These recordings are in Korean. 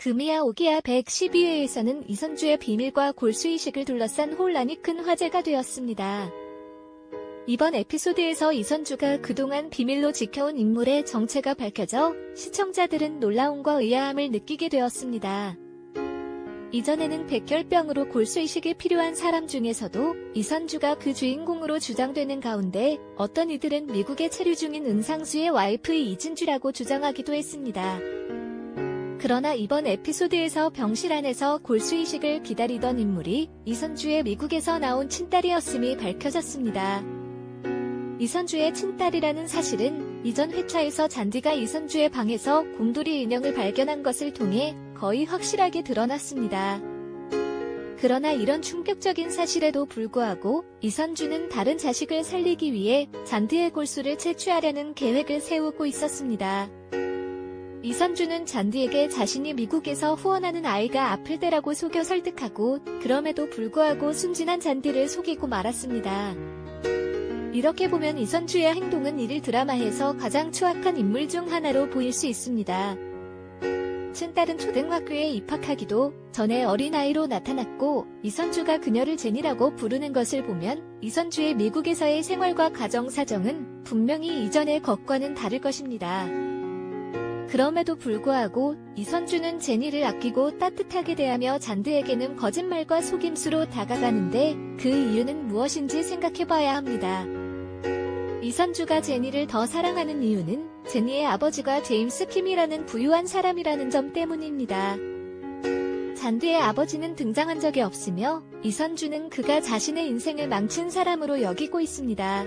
금이야 오기야 112회에서는 이선주의 비밀과 골수이식을 둘러싼 혼란이 큰 화제가 되었습니다. 이번 에피소드에서 이선주가 그동안 비밀로 지켜온 인물의 정체가 밝혀져 시청자들은 놀라움과 의아함을 느끼게 되었습니다. 이전에는 백혈병으로 골수이식이 필요한 사람 중에서도 이선주가 그 주인공으로 주장되는 가운데 어떤 이들은 미국에 체류 중인 은상수의 와이프 이진주라고 주장하기도 했습니다. 그러나 이번 에피소드에서 병실 안에서 골수이식을 기다리던 인물이 이선주의 미국에서 나온 친딸이었음이 밝혀졌습니다. 이선주의 친딸이라는 사실은 이전 회차에서 잔디가 이선주의 방에서 곰돌이 인형을 발견한 것을 통해 거의 확실하게 드러났습니다. 그러나 이런 충격적인 사실에도 불구하고 이선주는 다른 자식을 살리기 위해 잔디의 골수를 채취하려는 계획을 세우고 있었습니다. 이선주는 잔디에게 자신이 미국에서 후원하는 아이가 아플 때라고 속여 설득하고 그럼에도 불구하고 순진한 잔디를 속이고 말았습니다. 이렇게 보면 이선주의 행동은 일일 드라마에서 가장 추악한 인물 중 하나로 보일 수 있습니다. 친딸은 초등학교에 입학하기도 전에 어린아이로 나타났고 이선주가 그녀를 제니라고 부르는 것을 보면 이선주의 미국에서의 생활과 가정 사정은 분명히 이전의 것과는 다를 것입니다. 그럼에도 불구하고 이선주는 제니를 아끼고 따뜻하게 대하며 잔디에게는 거짓말과 속임수로 다가가는데 그 이유는 무엇인지 생각해봐야 합니다. 이선주가 제니를 더 사랑하는 이유는 제니의 아버지가 제임스 킴이라는 부유한 사람이라는 점 때문입니다. 잔디의 아버지는 등장한 적이 없으며 이선주는 그가 자신의 인생을 망친 사람으로 여기고 있습니다.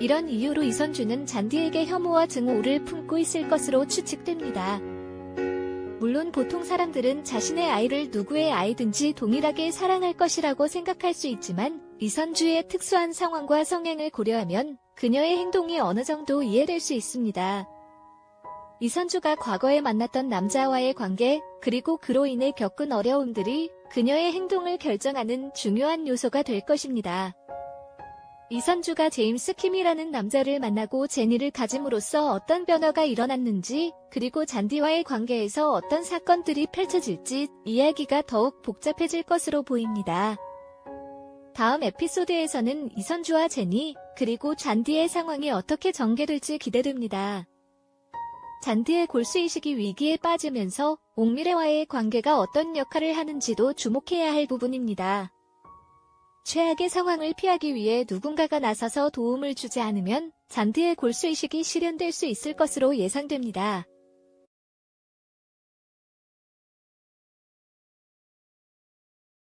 이런 이유로 이선주는 잔디에게 혐오와 증오를 품고 있을 것으로 추측됩니다. 물론 보통 사람들은 자신의 아이를 누구의 아이든지 동일하게 사랑할 것이라고 생각할 수 있지만 이선주의 특수한 상황과 성향을 고려하면 그녀의 행동이 어느 정도 이해될 수 있습니다. 이선주가 과거에 만났던 남자와의 관계, 그리고 그로 인해 겪은 어려움들이 그녀의 행동을 결정하는 중요한 요소가 될 것입니다. 이선주가 제임스 킴이라는 남자를 만나고 제니를 가짐으로써 어떤 변화가 일어났는지, 그리고 잔디와의 관계에서 어떤 사건들이 펼쳐질지 이야기가 더욱 복잡해질 것으로 보입니다. 다음 에피소드에서는 이선주와 제니, 그리고 잔디의 상황이 어떻게 전개될지 기대됩니다. 잔디의 골수이식이 위기에 빠지면서 옥미래와의 관계가 어떤 역할을 하는지도 주목해야 할 부분입니다. 최악의 상황을 피하기 위해 누군가가 나서서 도움을 주지 않으면 잔디의 골수이식이 실현될 수 있을 것으로 예상됩니다.